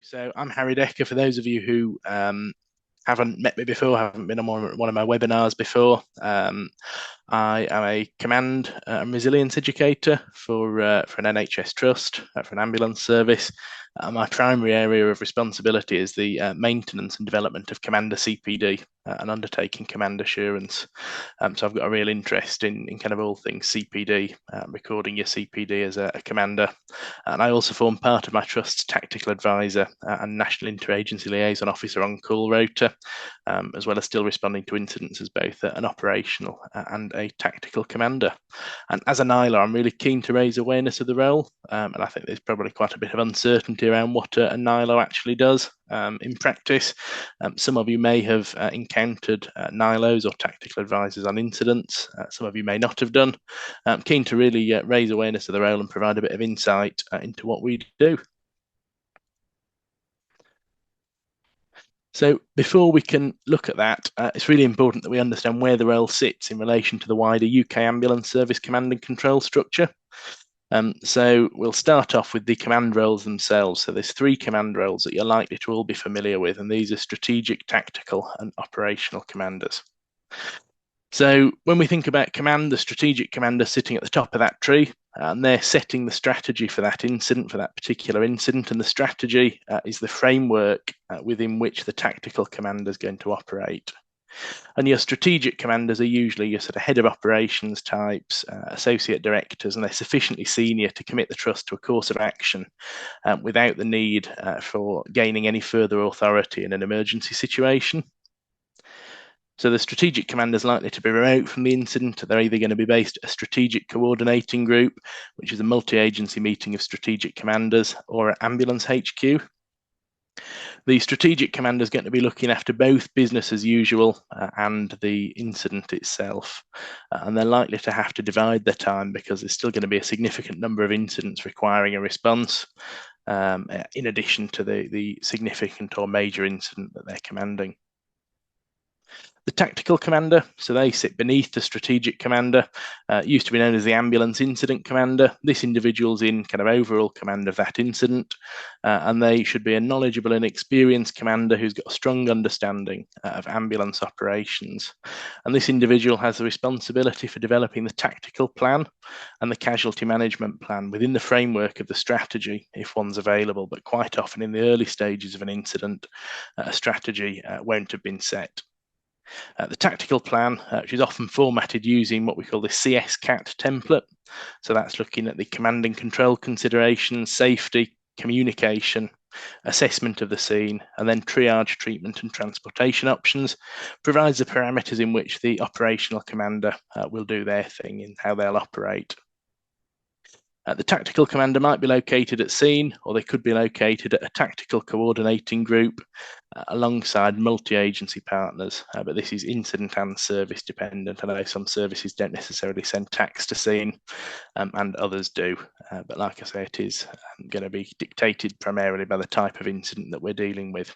So I'm Harry Decker. For those of you who haven't met me before, haven't been on one of my webinars before, I am a Command and Resilience Educator for an NHS trust, for an ambulance service. My primary area of responsibility is the maintenance and development of Commander CPD and undertaking command assurance. So I've got a real interest in kind of all things CPD, recording your CPD as a commander. And I also form part of my trust's tactical advisor and National Inter-agency Liaison Officer on call rota, as well as still responding to incidents as both an operational and a tactical commander. And as an ILO, I'm really keen to raise awareness of the role, and I think there's probably quite a bit of uncertainty around what a NILO actually does in practice. Some of you may have encountered NILOs or tactical advisors on incidents. Some of you may not have done. I'm keen to really raise awareness of the role and provide a bit of insight into what we do. So before we can look at that, it's really important that we understand where the role sits in relation to the wider UK Ambulance Service command and control structure. So we'll start off with the command roles themselves. So there's three command roles that you're likely to all be familiar with, and these are strategic, tactical, and operational commanders. So when we think about command, the strategic commander sitting at the top of that tree, and they're setting the strategy for that incident, for that particular incident, and the strategy is the framework within which the tactical commander is going to operate. And your strategic commanders are usually your sort of head of operations types, associate directors, and they're sufficiently senior to commit the trust to a course of action without the need for gaining any further authority in an emergency situation. So the strategic commander is likely to be remote from the incident. They're either going to be based at a strategic coordinating group, which is a multi-agency meeting of strategic commanders, or an ambulance HQ. The strategic commander is going to be looking after both business as usual and the incident itself. And they're likely to have to divide their time because there's still going to be a significant number of incidents requiring a response, in addition to the significant or major incident that they're commanding. The tactical commander, so they sit beneath the strategic commander, used to be known as the ambulance incident commander. This individual's in kind of overall command of that incident, and they should be a knowledgeable and experienced commander who's got a strong understanding of ambulance operations. And this individual has the responsibility for developing the tactical plan and the casualty management plan within the framework of the strategy, if one's available, but quite often in the early stages of an incident, a strategy won't have been set. The tactical plan, which is often formatted using what we call the CS-CAT template. So that's looking at the command and control considerations, safety, communication, assessment of the scene, and then triage, treatment, and transportation options, provides the parameters in which the operational commander will do their thing in how they'll operate. The tactical commander might be located at scene, or they could be located at a tactical coordinating group alongside multi-agency partners, but this is incident and service dependent. I know some services don't necessarily send tax to scene, and others do, but like I say, it is going to be dictated primarily by the type of incident that we're dealing with.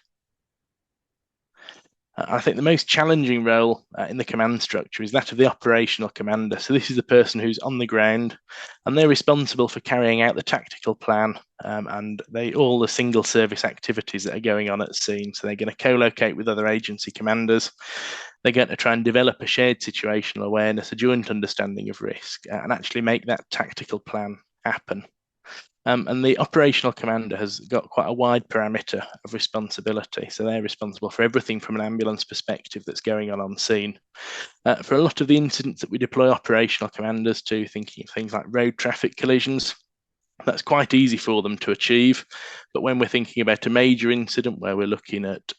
I think the most challenging role in the command structure is that of the operational commander. So this is the person who's on the ground, and they're responsible for carrying out the tactical plan and all the single service activities that are going on at scene. So they're going to co-locate with other agency commanders. They're going to try and develop a shared situational awareness, a joint understanding of risk, and actually make that tactical plan happen. And the operational commander has got quite a wide parameter of responsibility. So they're responsible for everything from an ambulance perspective that's going on scene. For a lot of the incidents that we deploy operational commanders to, thinking of things like road traffic collisions, that's quite easy for them to achieve. But when we're thinking about a major incident where we're looking at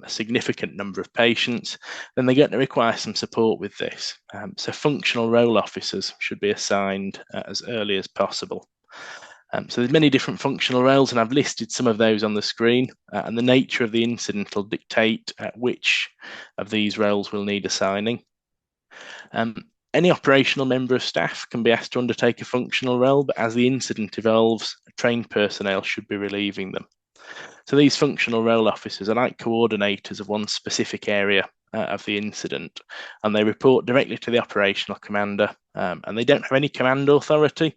a significant number of patients, then they're going to require some support with this. So functional role officers should be assigned as early as possible. So there's many different functional roles, and I've listed some of those on the screen, and the nature of the incident will dictate which of these roles will need assigning. Any operational member of staff can be asked to undertake a functional role, but as the incident evolves, trained personnel should be relieving them. So these functional role officers are like coordinators of one specific area of the incident, and they report directly to the operational commander, and they don't have any command authority,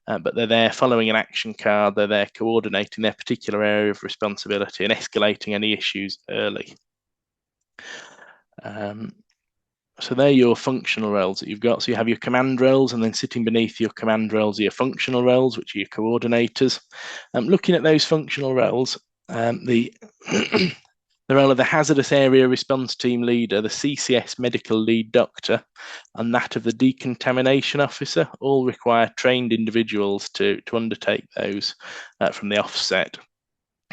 but they're there following an action card, they're there coordinating their particular area of responsibility and escalating any issues early. So they're your functional roles that you've got. So you have your command roles, and then sitting beneath your command roles are your functional roles, which are your coordinators. Looking at those functional roles, the the role of the hazardous area response team leader, the CCS medical lead doctor, and that of the decontamination officer all require trained individuals to undertake those from the offset.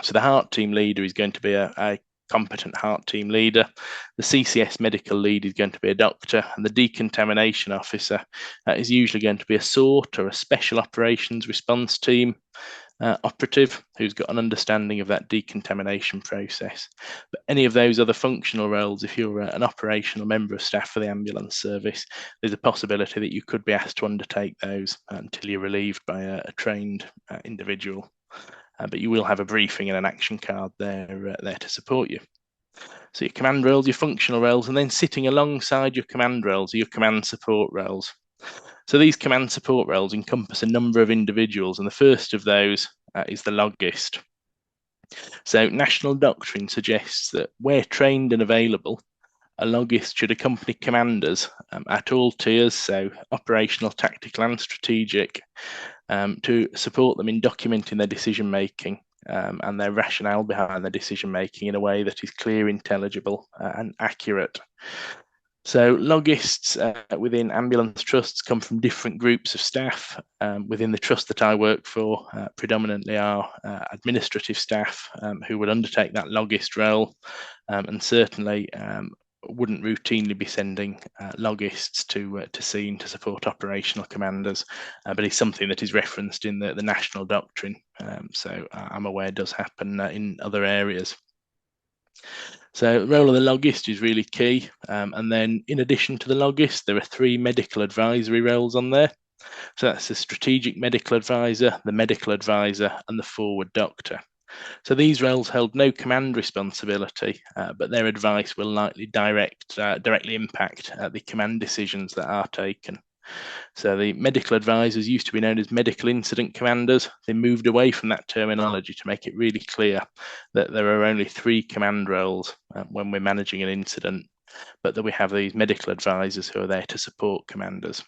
So the heart team leader is going to be a competent heart team leader. The CCS medical lead is going to be a doctor, and the decontamination officer is usually going to be a SORT or a special operations response team operative who's got an understanding of that decontamination process. But any of those other functional roles, if you're an operational member of staff for the ambulance service, there's a possibility that you could be asked to undertake those until you're relieved by a trained individual. But you will have a briefing and an action card there to support you. So your command roles, your functional roles, and then sitting alongside your command roles are your command support roles. So these command support roles encompass a number of individuals, and the first of those is the logist. So national doctrine suggests that where trained and available, a logist should accompany commanders at all tiers, so operational, tactical and strategic, to support them in documenting their decision making and their rationale behind their decision making in a way that is clear, intelligible and accurate. So logists within ambulance trusts come from different groups of staff. Within the trust that I work for, predominantly are administrative staff who would undertake that logist role, and certainly wouldn't routinely be sending logists to scene to support operational commanders, but it's something that is referenced in the national doctrine. So I'm aware does happen in other areas. So the role of the logist is really key. And then in addition to the logist, there are 3 medical advisory roles on there. So that's the strategic medical advisor, the medical advisor, and the forward doctor. So these roles hold no command responsibility, but their advice will likely directly impact the command decisions that are taken. So the medical advisors used to be known as medical incident commanders. They moved away from that terminology to make it really clear that there are only 3 command roles when we're managing an incident, but that we have these medical advisors who are there to support commanders.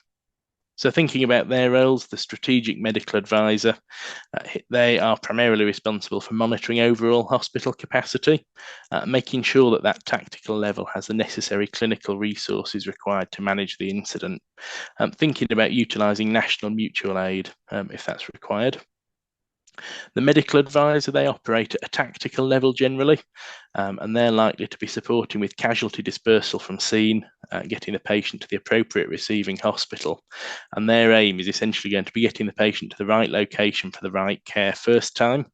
So thinking about their roles, the strategic medical advisor, they are primarily responsible for monitoring overall hospital capacity, making sure that that tactical level has the necessary clinical resources required to manage the incident, thinking about utilising national mutual aid if that's required. The medical advisor, they operate at a tactical level generally, and they're likely to be supporting with casualty dispersal from scene, getting the patient to the appropriate receiving hospital. And their aim is essentially going to be getting the patient to the right location for the right care first time.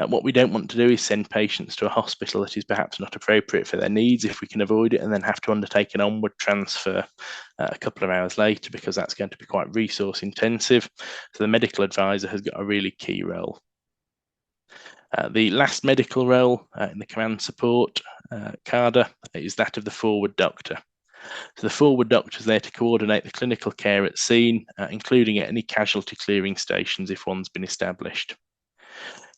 What we don't want to do is send patients to a hospital that is perhaps not appropriate for their needs if we can avoid it, and then have to undertake an onward transfer a couple of hours later, because that's going to be quite resource intensive. So the medical advisor has got a really key role. The last medical role in the command support cadre is that of the forward doctor. So the forward doctor is there to coordinate the clinical care at scene, including at any casualty clearing stations if one's been established.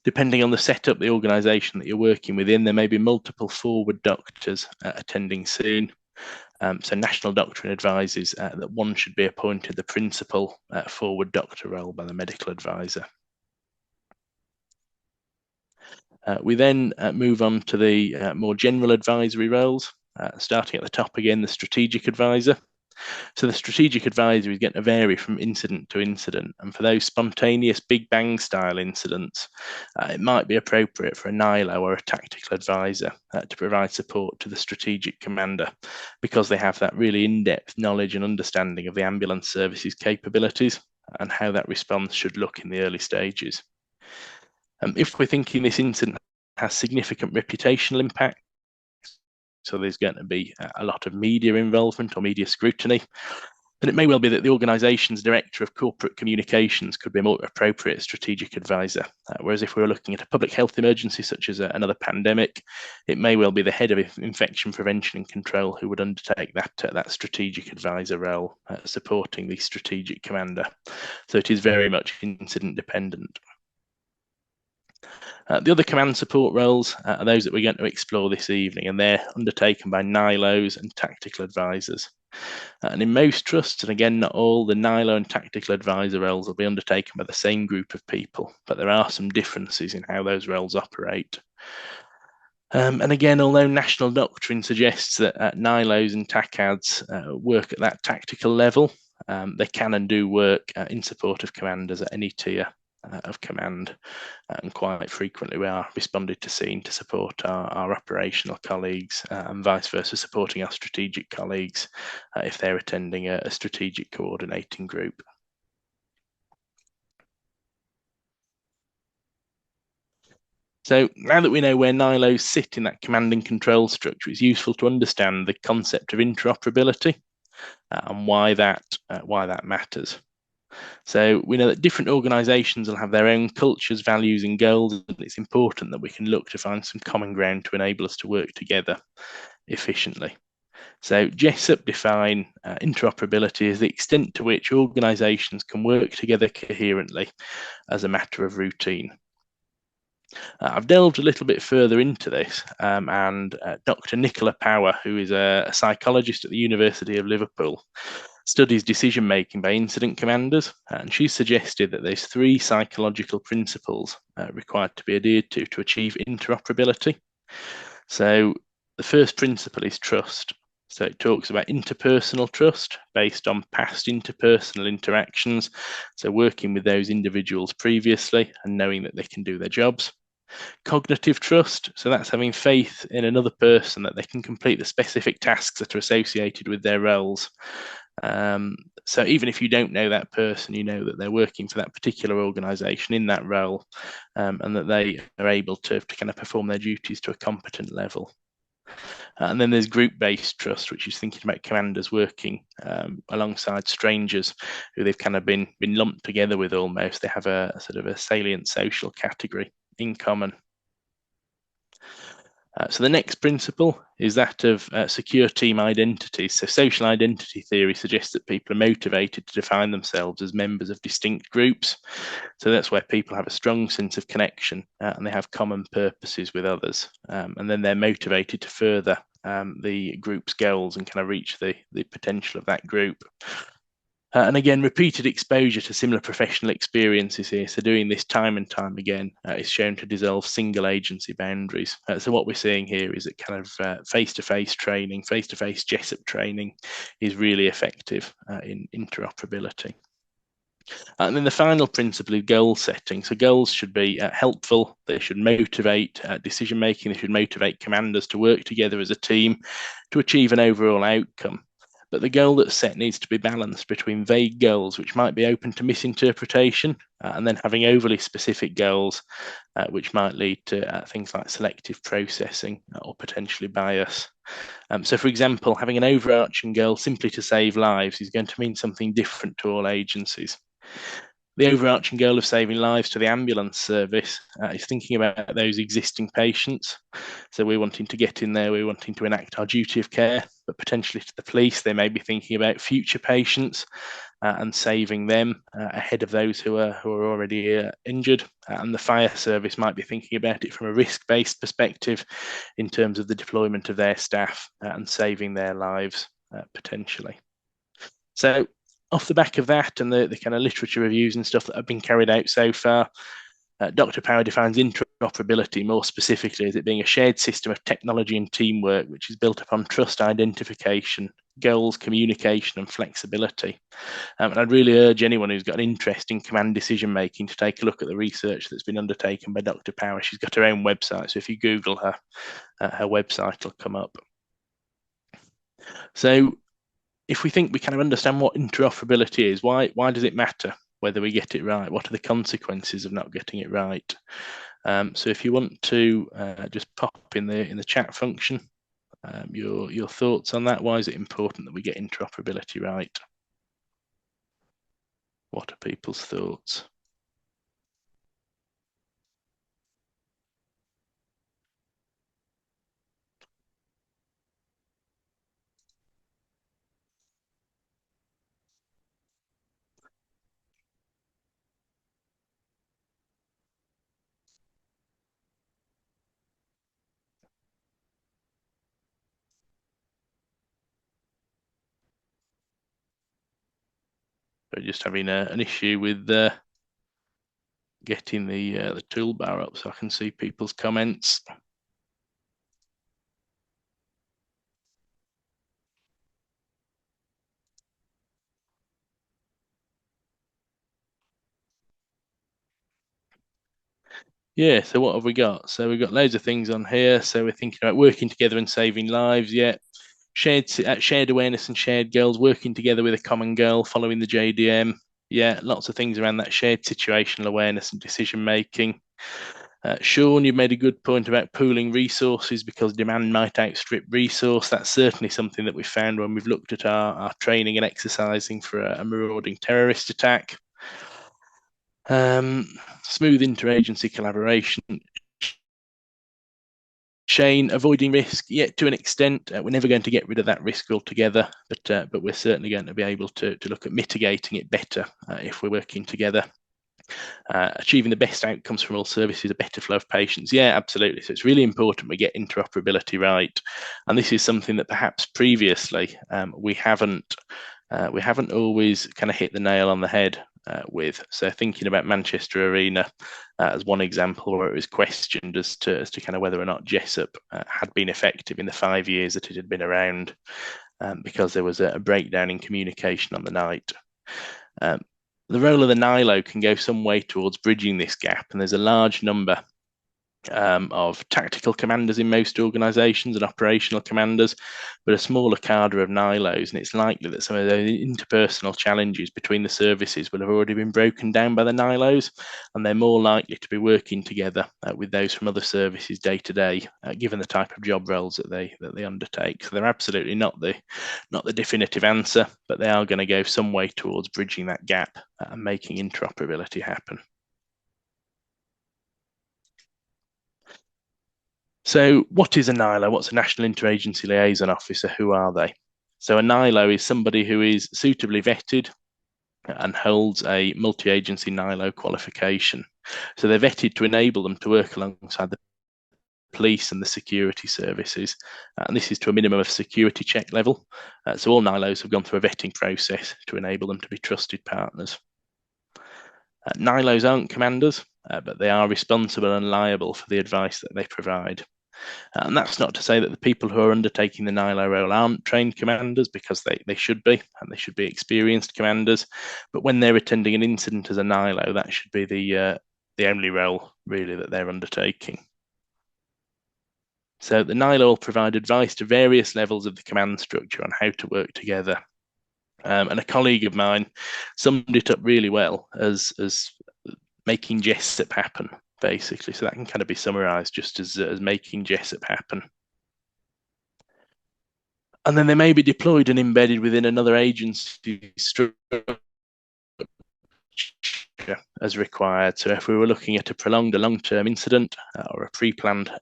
Depending on the setup, the organisation that you're working within, there may be multiple forward doctors attending scene. So national doctrine advises that one should be appointed the principal forward doctor role by the medical advisor. We then move on to the more general advisory roles, starting at the top again, the strategic advisor. So the strategic advisor is going to vary from incident to incident, and for those spontaneous big bang style incidents, it might be appropriate for a NILO or a tactical advisor to provide support to the strategic commander, because they have that really in-depth knowledge and understanding of the ambulance service's capabilities and how that response should look in the early stages. If we're thinking this incident has significant reputational impact, so there's going to be a lot of media involvement or media scrutiny, then it may well be that the organisation's director of corporate communications could be a more appropriate strategic advisor. Whereas if we were looking at a public health emergency such as another pandemic, it may well be the head of infection prevention and control who would undertake that strategic advisor role, supporting the strategic commander. So it is very much incident dependent. The other command support roles are those that we're going to explore this evening, and they're undertaken by NILOs and tactical advisors. And in most trusts, and again, not all, the NILO and tactical advisor roles will be undertaken by the same group of people, but there are some differences in how those roles operate. And again, although national doctrine suggests that NILOs and TACADs work at that tactical level, they can and do work in support of commanders at any tier of command, and quite frequently we are responded to scene to support our operational colleagues, and vice versa, supporting our strategic colleagues if they're attending a strategic coordinating group. So now that we know where NILOs sit in that command and control structure, it's useful to understand the concept of interoperability and why that matters. So we know that different organisations will have their own cultures, values and goals, and it's important that we can look to find some common ground to enable us to work together efficiently. So JESUP define interoperability as the extent to which organisations can work together coherently as a matter of routine. I've delved a little bit further into this, and Dr. Nicola Power, who is a psychologist at the University of Liverpool, studies decision making by incident commanders, and she suggested that there's 3 psychological principles required to be adhered to achieve interoperability. So the first principle is trust. So it talks about interpersonal trust based on past interpersonal interactions, so working with those individuals previously and knowing that they can do their jobs. Cognitive trust, so that's having faith in another person that they can complete the specific tasks that are associated with their roles. So even if you don't know that person, you know that they're working for that particular organisation in that role, and that they are able to kind of perform their duties to a competent level. And then there's group-based trust, which is thinking about commanders working alongside strangers who they've kind of been lumped together with almost. They have a sort of a salient social category in common. So the next principle is that of secure team identities. So social identity theory suggests that people are motivated to define themselves as members of distinct groups. So that's where people have a strong sense of connection and they have common purposes with others. And then they're motivated to further the group's goals and kind of reach the potential of that group. And again, repeated exposure to similar professional experiences here, so doing this time and time again, is shown to dissolve single agency boundaries. So what we're seeing here is that kind of face-to-face training, face-to-face JESUP training is really effective in interoperability. And then the final principle is goal setting. So goals should be helpful, they should motivate decision making, they should motivate commanders to work together as a team to achieve an overall outcome. But the goal that's set needs to be balanced between vague goals, which might be open to misinterpretation, and then having overly specific goals, which might lead to things like selective processing or potentially bias. So, for example, having an overarching goal simply to save lives is going to mean something different to all agencies. The overarching goal of saving lives to the ambulance service is thinking about those existing patients. So we're wanting to get in there, we're wanting to enact our duty of care, but potentially to the police, they may be thinking about future patients and saving them ahead of those who are already injured. And the fire service might be thinking about it from a risk-based perspective in terms of the deployment of their staff and saving their lives potentially. So off the back of that and the kind of literature reviews and stuff that have been carried out so far, Dr. Power defines interoperability more specifically as it being a shared system of technology and teamwork, which is built upon trust identification, goals, communication, and flexibility. And I'd really urge anyone who's got an interest in command decision making to take a look at the research that's been undertaken by Dr. Power. She's got her own website, so if you Google her, her website will come up. So if we think we kind of understand what interoperability is, why does it matter whether we get it right? What are the consequences of not getting it right? So if you want to just pop in the chat function your thoughts on that. Why is it important that we get interoperability right? What are people's thoughts? We're just having an issue with getting the toolbar up so I can see people's comments. Yeah, so what have we got? So we've got loads of things on here. So we're thinking about working together and saving lives. Yeah, shared awareness and shared goals, working together with a common goal, following the JDM. Yeah, lots of things around that shared situational awareness and decision making. Sean, you made a good point about pooling resources because demand might outstrip resource. That's certainly something that we found when we've looked at our training and exercising for a marauding terrorist attack. Smooth interagency collaboration. Shane, avoiding risk, yet to an extent, we're never going to get rid of that risk altogether, but we're certainly going to be able to look at mitigating it better if we're working together. Achieving the best outcomes from all services, a better flow of patients. Yeah, absolutely. So it's really important we get interoperability right, and this is something that perhaps previously we haven't always kind of hit the nail on the head with. So thinking about Manchester Arena as one example where it was questioned as to kind of whether or not Jessup had been effective in the 5 years that it had been around, because there was a breakdown in communication on the night. The role of the NILO can go some way towards bridging this gap, and there's a large number of tactical commanders in most organisations and operational commanders, but a smaller cadre of NILOs, and it's likely that some of those interpersonal challenges between the services will have already been broken down by the NILOs, and they're more likely to be working together with those from other services day to day, given the type of job roles that they undertake. So they're absolutely not the definitive answer, but they are going to go some way towards bridging that gap and making interoperability happen. So what is a NILO? What's a National Inter-agency Liaison Officer? Who are they? So a NILO is somebody who is suitably vetted and holds a multi-agency NILO qualification. So they're vetted to enable them to work alongside the police and the security services. And this is to a minimum of security check level. So all NILOs have gone through a vetting process to enable them to be trusted partners. NILOs aren't commanders, but they are responsible and liable for the advice that they provide. And that's not to say that the people who are undertaking the NILO role aren't trained commanders, because they should be, and they should be experienced commanders. But when they're attending an incident as a NILO, that should be the only role really that they're undertaking. So the NILO will provide advice to various levels of the command structure on how to work together. And a colleague of mine summed it up really well as making Jessup happen, basically. So that can kind of be summarized just as making Jessup happen. And then they may be deployed and embedded within another agency structure as required. So if we were looking at a prolonged or long-term incident or a pre-planned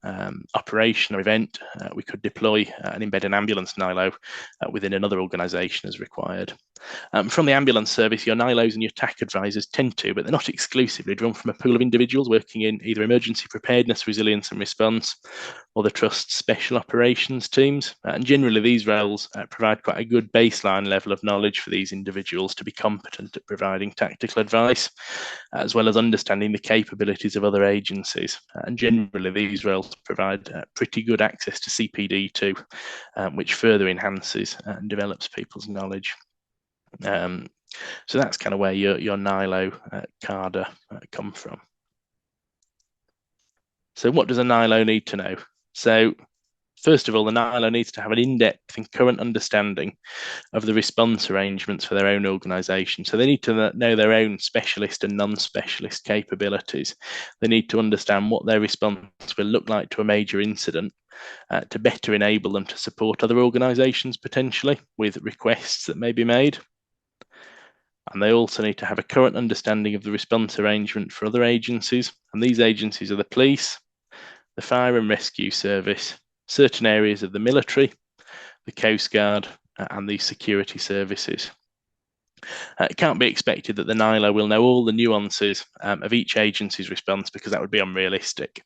operation or event, we could deploy and embed an ambulance NILO within another organisation as required. From the ambulance service, your NILOs and your TAC advisors tend to, but they're not exclusively, drawn from a pool of individuals working in either emergency preparedness, resilience and response, or the Trust's special operations teams. And generally, these roles provide quite a good baseline level of knowledge for these individuals to be competent at providing tactical advice, as well as understanding the capabilities of other agencies. And generally, these roles provide pretty good access to CPD too, which further enhances and develops people's knowledge. So that's kind of where your NILO cadre come from. So what does a NILO need to know? So first of all, the NILO needs to have an in-depth and current understanding of the response arrangements for their own organisation. So they need to know their own specialist and non-specialist capabilities. They need to understand what their response will look like to a major incident, to better enable them to support other organisations potentially with requests that may be made. And they also need to have a current understanding of the response arrangement for other agencies. And these agencies are the police, the fire and rescue service, certain areas of the military, the Coast Guard, and the security services. It can't be expected that the NILO will know all the nuances of each agency's response, because that would be unrealistic.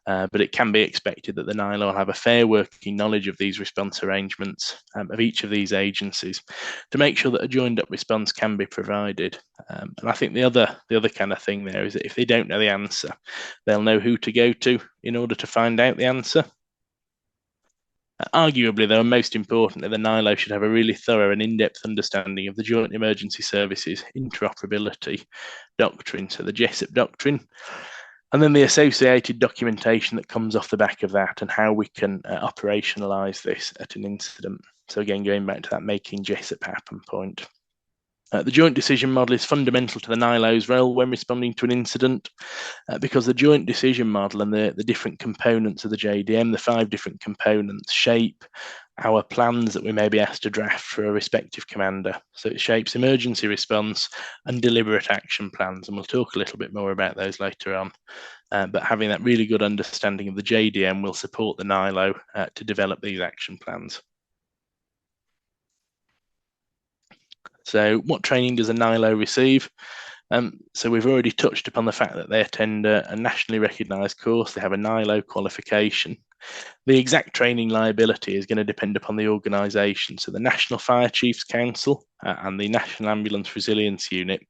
But it can be expected that the NILO will have a fair working knowledge of these response arrangements of each of these agencies to make sure that a joined up response can be provided. And I think the other kind of thing there is that if they don't know the answer, they'll know who to go to in order to find out the answer. Arguably, though, and most importantly, the NILO should have a really thorough and in-depth understanding of the Joint Emergency Services Interoperability Doctrine, so the JESSOP doctrine, and then the associated documentation that comes off the back of that, and how we can operationalise this at an incident. So again, going back to that making JESSOP happen point. The joint decision model is fundamental to the NILO's role when responding to an incident, because the joint decision model and the different components of the JDM, the 5 different components, shape our plans that we may be asked to draft for a respective commander. So it shapes emergency response and deliberate action plans, and we'll talk a little bit more about those later on. But having that really good understanding of the JDM will support the NILO to develop these action plans. So what training does a NILO receive? So we've already touched upon the fact that they attend a nationally recognised course. They have a NILO qualification. The exact training liability is going to depend upon the organisation. So the National Fire Chiefs Council and the National Ambulance Resilience Unit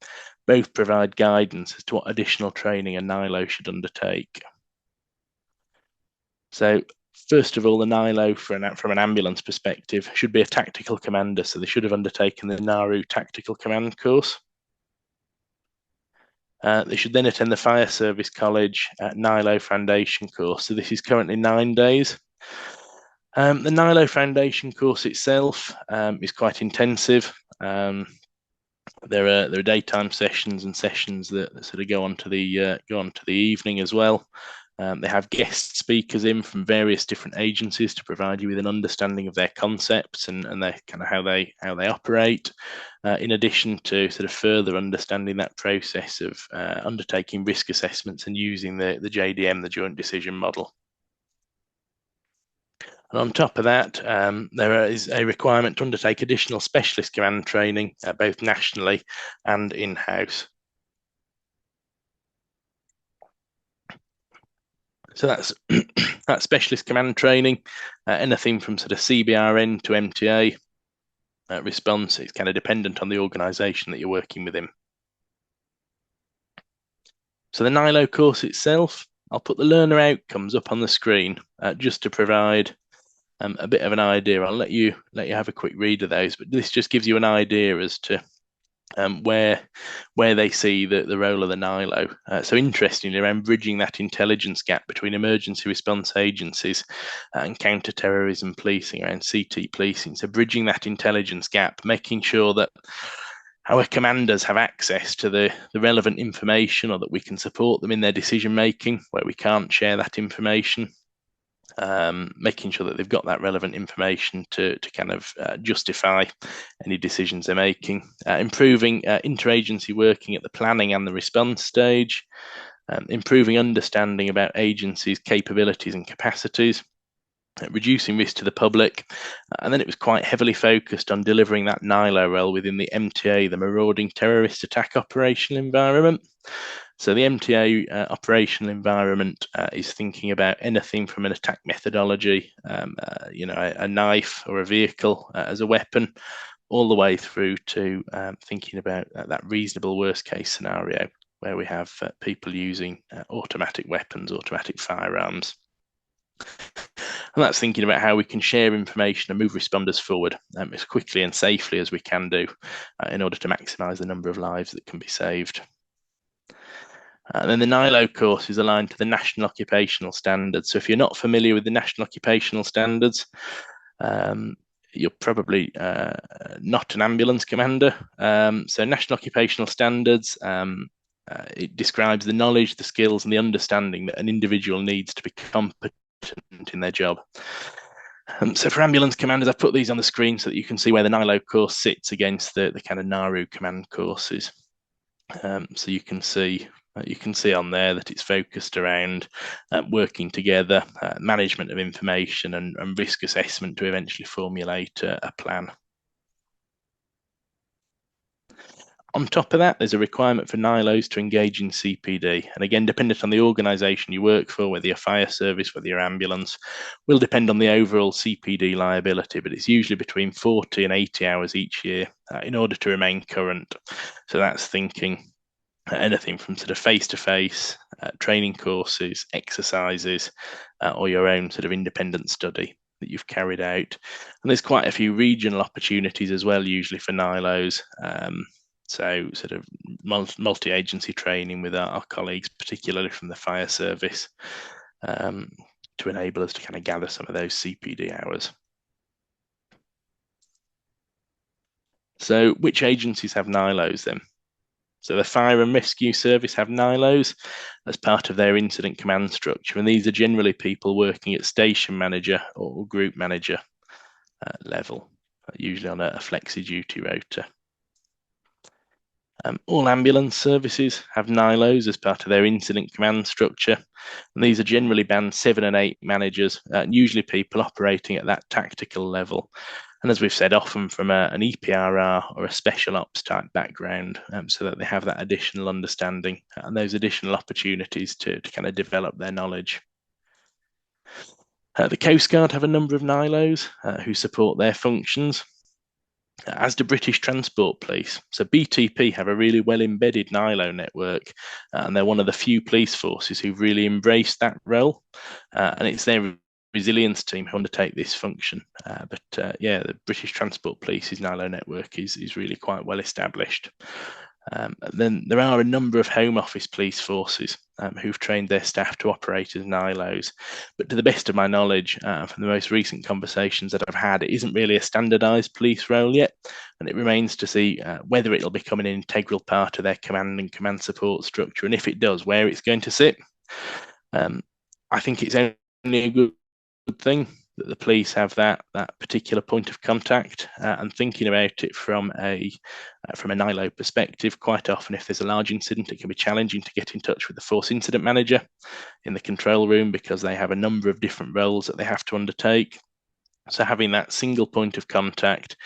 both provide guidance as to what additional training a NILO should undertake. So first of all, the NILO from an ambulance perspective should be a tactical commander, so they should have undertaken the NARU Tactical Command course. They should then attend the Fire Service College NILO Foundation course. So this is currently 9 days. The NILO Foundation course itself is quite intensive. There are daytime sessions and sessions that sort of go on to the evening as well. They have guest speakers in from various different agencies to provide you with an understanding of their concepts and their kind of how they operate, in addition to sort of further understanding that process of undertaking risk assessments and using the JDM, the Joint Decision Model. And on top of that, there is a requirement to undertake additional specialist command training, both nationally and in-house. So that's that specialist command training, anything from sort of CBRN to MTA response. It's kind of dependent on the organisation that you're working within. So the NILO course itself, I'll put the learner outcomes up on the screen just to provide a bit of an idea. I'll let you have a quick read of those, but this just gives you an idea as to where they see the role of the NILO. So interestingly, around bridging that intelligence gap between emergency response agencies and counter-terrorism policing, around CT policing. So bridging that intelligence gap, making sure that our commanders have access to the relevant information, or that we can support them in their decision making where we can't share that information. Making sure that they've got that relevant information to kind of justify any decisions they're making. Improving interagency working at the planning and the response stage. Improving understanding about agencies' capabilities and capacities. Reducing risk to the public. And then it was quite heavily focused on delivering that NILO role within the MTA, the marauding terrorist attack operational environment. So the MTA operational environment is thinking about anything from an attack methodology, a knife or a vehicle as a weapon, all the way through to thinking about that reasonable worst case scenario where we have people using automatic weapons, automatic firearms. And that's thinking about how we can share information and move responders forward as quickly and safely as we can do in order to maximise the number of lives that can be saved. And then the NILO course is aligned to the National Occupational Standards. So if you're not familiar with the National Occupational Standards, you're probably not an ambulance commander. So National Occupational Standards, it describes the knowledge, the skills and the understanding that an individual needs to be competent in their job. So for ambulance commanders, I've put these on the screen so that you can see where the NILO course sits against the kind of NARU command courses. So you can see on there that it's focused around working together, management of information, and risk assessment to eventually formulate a plan. On top of that, there's a requirement for NILOs to engage in CPD. And again, dependent on the organisation you work for, whether you're fire service, whether you're ambulance, will depend on the overall CPD liability, but it's usually between 40 and 80 hours each year in order to remain current. So that's thinking anything from sort of face-to-face training courses, exercises, or your own sort of independent study that you've carried out. And there's quite a few regional opportunities as well, usually for NILOs. So sort of multi-agency training with our colleagues, particularly from the fire service, to enable us to kind of gather some of those CPD hours. So which agencies have NILOs then? So the Fire and Rescue Service have NILOs as part of their incident command structure, and these are generally people working at station manager or group manager level, usually on a flexi-duty rota. All ambulance services have NILOs as part of their incident command structure, and these are generally band 7 and 8 managers, and usually people operating at that tactical level. And as we've said, often from an EPRR or a special ops type background, so that they have that additional understanding and those additional opportunities to kind of develop their knowledge. The Coast Guard have a number of NILOs who support their functions, as do British Transport Police. So BTP have a really well embedded NILO network, and they're one of the few police forces who've really embraced that role, and it's their resilience team who undertake this function. Yeah, the British Transport Police's NILO network is really quite well established. Then there are a number of Home Office police forces who've trained their staff to operate as NILOs. But to the best of my knowledge, from the most recent conversations that I've had, it isn't really a standardised police role yet, and it remains to see whether it'll become an integral part of their command and command support structure, and if it does, where it's going to sit. I think it's only a good thing that the police have that particular point of contact, and thinking about it from a NILO perspective, quite often if there's a large incident, it can be challenging to get in touch with the force incident manager in the control room because they have a number of different roles that they have to undertake. So having that single point of contact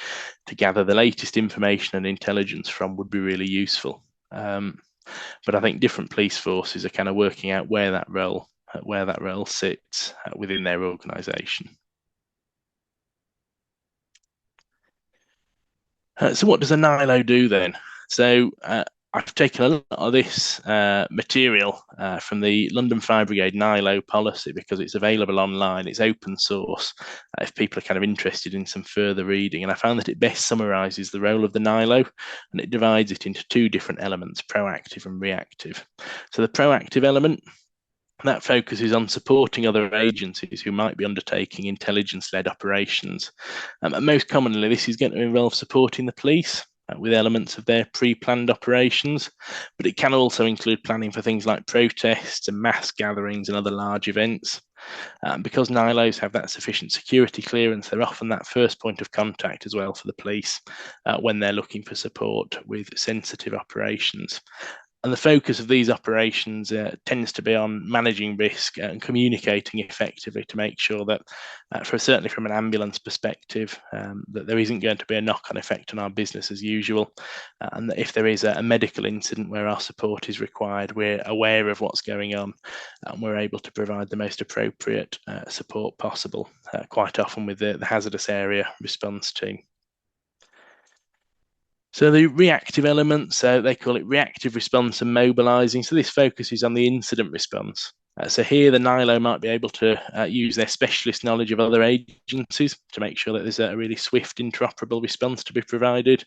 to gather the latest information and intelligence from would be really useful. But I think different police forces are kind of working out where that role sits within their organisation. So what does a NILO do then? So I've taken a lot of this material from the London Fire Brigade NILO policy because it's available online. It's open source if people are kind of interested in some further reading. And I found that it best summarises the role of the NILO, and it divides it into two different elements, proactive and reactive. So the proactive element, that focuses on supporting other agencies who might be undertaking intelligence-led operations. And most commonly, this is going to involve supporting the police with elements of their pre-planned operations, but it can also include planning for things like protests and mass gatherings and other large events. Because NILOs have that sufficient security clearance, they're often that first point of contact as well for the police when they're looking for support with sensitive operations. And the focus of these operations tends to be on managing risk and communicating effectively to make sure that, certainly from an ambulance perspective, that there isn't going to be a knock-on effect on our business as usual, and that if there is a medical incident where our support is required, we're aware of what's going on and we're able to provide the most appropriate support possible, quite often with the hazardous area response team. So the reactive elements, they call it reactive response and mobilising. So this focuses on the incident response. So here the NILO might be able to use their specialist knowledge of other agencies to make sure that there's a really swift interoperable response to be provided,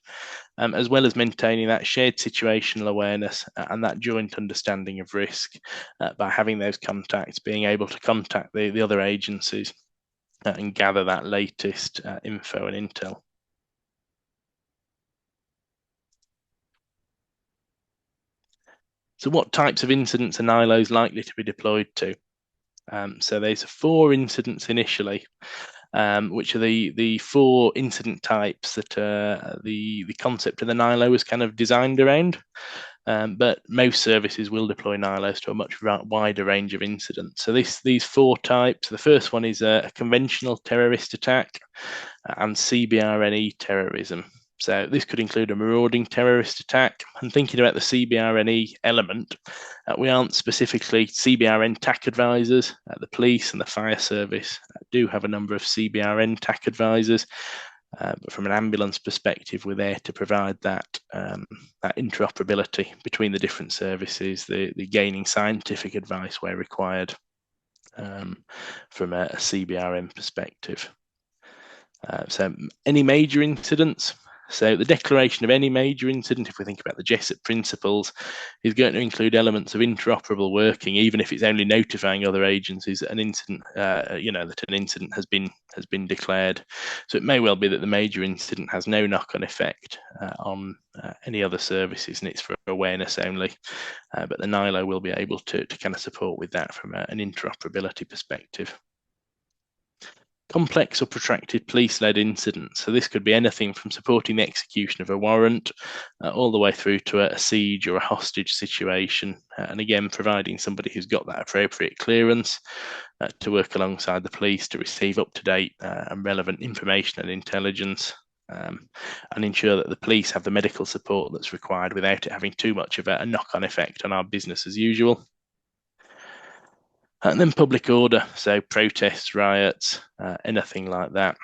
as well as maintaining that shared situational awareness and that joint understanding of risk by having those contacts, being able to contact the other agencies and gather that latest info and intel. So what types of incidents are NILOs likely to be deployed to? So there's 4 incidents initially. which are the four incident types that the concept of the NILO was kind of designed around. But most services will deploy NILOs to a much wider range of incidents. So these four types, the first one is a conventional terrorist attack and CBRNE terrorism. So this could include a marauding terrorist attack. And thinking about the CBRNE element, we aren't specifically CBRN TAC advisors. The police and the fire service do have a number of CBRN TAC advisors. But from an ambulance perspective, we're there to provide that interoperability between the different services, the gaining scientific advice where required from a CBRN perspective. So any major incidents. So the declaration of any major incident, if we think about the Jessup principles, is going to include elements of interoperable working, even if it's only notifying other agencies that an incident, that an incident has been declared. So it may well be that the major incident has no knock-on effect on any other services, and it's for awareness only. But the NILO will be able to kind of support with that from an interoperability perspective. Complex or protracted police-led incidents. So this could be anything from supporting the execution of a warrant all the way through to a siege or a hostage situation. And again, providing somebody who's got that appropriate clearance to work alongside the police to receive up-to-date and relevant information and intelligence, and ensure that the police have the medical support that's required without it having too much of a knock-on effect on our business as usual. And then public order, so protests, riots, anything like that.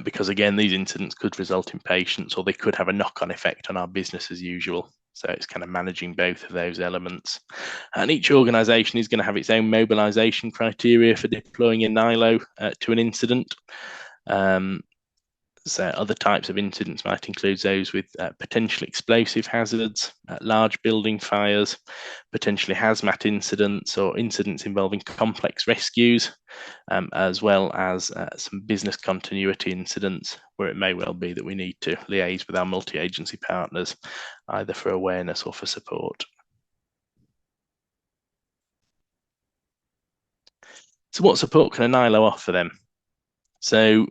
Because again, these incidents could result in patients, or they could have a knock-on effect on our business as usual. So it's kind of managing both of those elements. And each organisation is going to have its own mobilisation criteria for deploying a NILO to an incident. So other types of incidents might include those with potential explosive hazards, large building fires, potentially hazmat incidents, or incidents involving complex rescues, as well as some business continuity incidents where it may well be that we need to liaise with our multi-agency partners, either for awareness or for support. So what support can a NILO offer them? So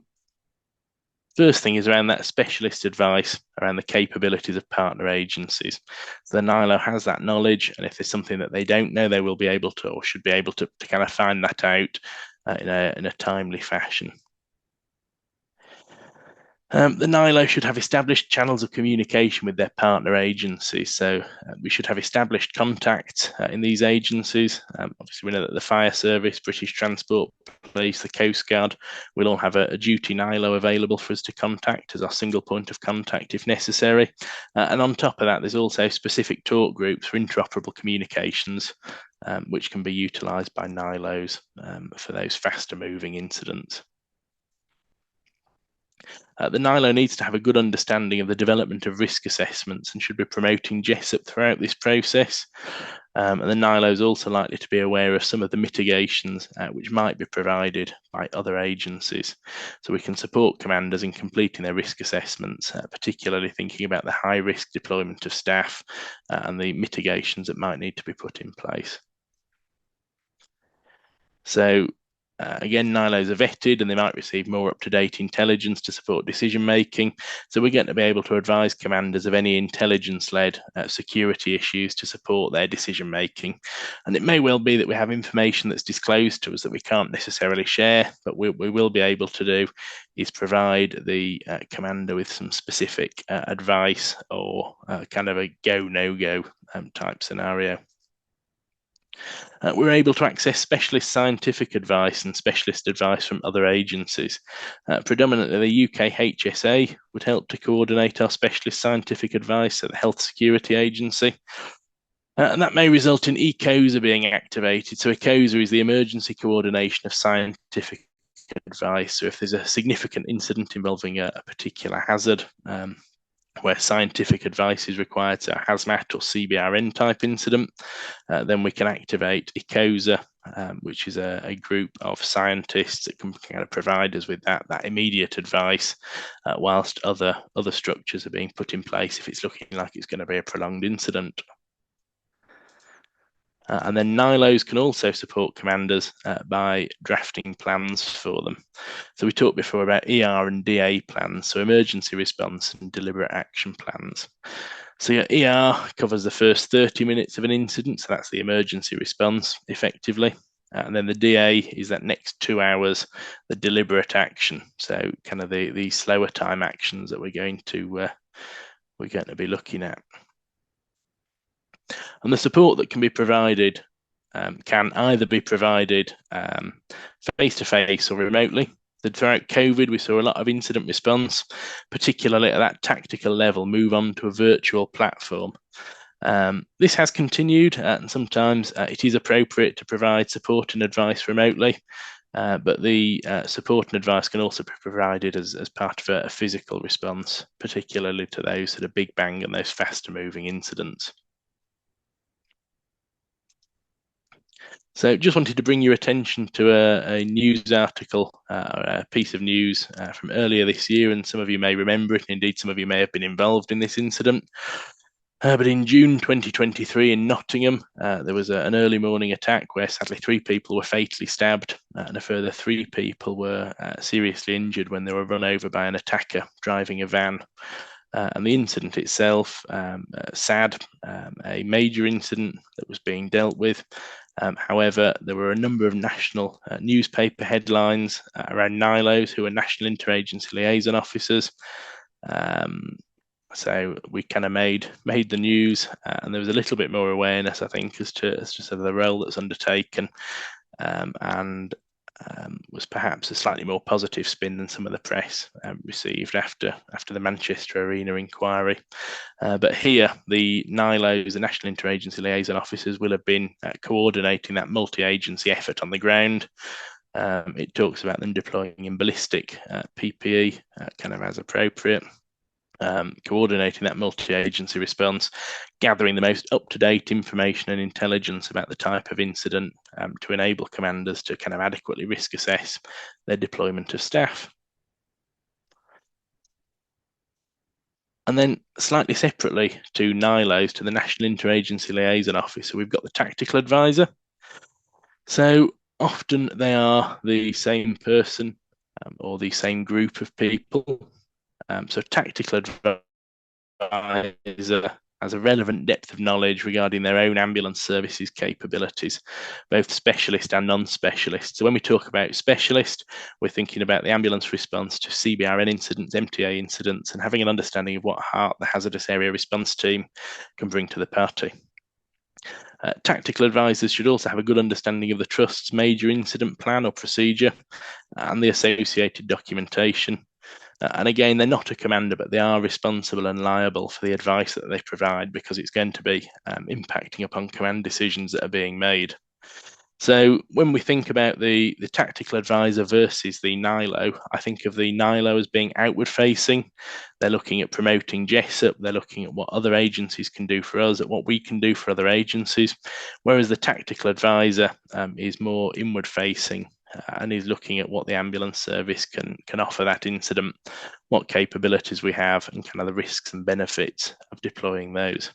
first thing is around that specialist advice around the capabilities of partner agencies. So the NILO has that knowledge, and if there's something that they don't know, they will be able to, or should be able to kind of find that out in a timely fashion. The NILO should have established channels of communication with their partner agencies. So we should have established contacts in these agencies. Obviously, we know that the Fire Service, British Transport Police, the Coast Guard will all have a duty NILO available for us to contact as our single point of contact if necessary. And on top of that, there's also specific talk groups for interoperable communications, which can be utilised by NILOs for those faster moving incidents. The NILO needs to have a good understanding of the development of risk assessments and should be promoting Jessup throughout this process. And the NILO is also likely to be aware of some of the mitigations which might be provided by other agencies. So we can support commanders in completing their risk assessments, particularly thinking about the high risk deployment of staff and the mitigations that might need to be put in place. So again, NILOs are vetted and they might receive more up-to-date intelligence to support decision-making. So we're going to be able to advise commanders of any intelligence-led security issues to support their decision-making. And it may well be that we have information that's disclosed to us that we can't necessarily share, but we will be able to do is provide the commander with some specific advice or kind of a go, no-go type scenario. We're able to access specialist scientific advice and specialist advice from other agencies. Predominantly the UK HSA would help to coordinate our specialist scientific advice, so the Health Security Agency. And that may result in ECOSA being activated. So ECOSA is the emergency coordination of scientific advice. So if there's a significant incident involving a particular hazard, where scientific advice is required, so a hazmat or CBRN type incident, then we can activate ECOSA, which is a group of scientists that can kind of provide us with that immediate advice, whilst other structures are being put in place if it's looking like it's going to be a prolonged incident. And then NILOs can also support commanders by drafting plans for them. So we talked before about ER and DA plans, so emergency response and deliberate action plans. So your ER covers the first 30 minutes of an incident, so that's the emergency response effectively. And then the DA is that next 2 hours, the deliberate action. So kind of the slower time actions that we're going to be looking at. And the support that can be provided can either be provided face-to-face or remotely. So throughout COVID, we saw a lot of incident response, particularly at that tactical level, move on to a virtual platform. This has continued, and sometimes it is appropriate to provide support and advice remotely, but the support and advice can also be provided as part of a physical response, particularly to those sort of big bang and those faster moving incidents. So just wanted to bring your attention to a news article, a piece of news from earlier this year, and some of you may remember it, and indeed some of you may have been involved in this incident. But in June 2023 in Nottingham, there was an early morning attack where sadly 3 people were fatally stabbed and a further 3 people were seriously injured when they were run over by an attacker driving a van. And the incident itself, sad, a major incident that was being dealt with. However, there were a number of national newspaper headlines around NILOs, who are National Inter-agency Liaison Officers. So we kind of made the news, and there was a little bit more awareness, I think, as to sort of the role that's undertaken, and was perhaps a slightly more positive spin than some of the press received after the Manchester Arena inquiry. But here, the NILOs, the National Inter-agency Liaison Officers, will have been coordinating that multi-agency effort on the ground. It talks about them deploying in ballistic PPE, kind of as appropriate. Coordinating that multi-agency response, gathering the most up-to-date information and intelligence about the type of incident to enable commanders to kind of adequately risk assess their deployment of staff. And then slightly separately to NILOs, to the National Inter-agency Liaison Officer, we've got the Tactical Advisor. So often they are the same person or the same group of people. So Tactical Advisor has a relevant depth of knowledge regarding their own ambulance services capabilities, both specialist and non-specialist. So when we talk about specialist, we're thinking about the ambulance response to CBRN incidents, MTA incidents, and having an understanding of what the hazardous area response team can bring to the party. Tactical advisors should also have a good understanding of the Trust's major incident plan or procedure and the associated documentation. And again, they're not a commander, but they are responsible and liable for the advice that they provide, because it's going to be impacting upon command decisions that are being made. So when we think about the tactical advisor versus the NILO, I think of the NILO as being outward facing. They're looking at promoting JESUP, they're looking at what other agencies can do for us, at what we can do for other agencies, whereas the tactical advisor is more inward facing and is looking at what the ambulance service can offer that incident, what capabilities we have, and kind of the risks and benefits of deploying those.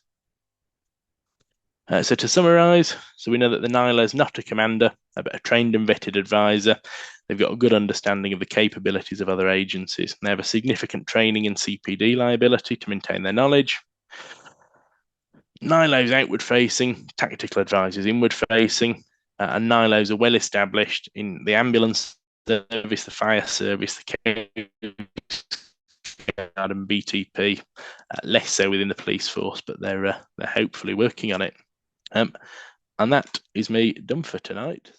So to summarise, so we know that the NILO is not a commander, but a trained and vetted advisor. They've got a good understanding of the capabilities of other agencies. They have a significant training and CPD liability to maintain their knowledge. NILO is outward facing, tactical advisors inward facing, and NILOs are well established in the ambulance service, the fire service, the and BTP, less so within the police force, but they're hopefully working on it. And that is me done for tonight.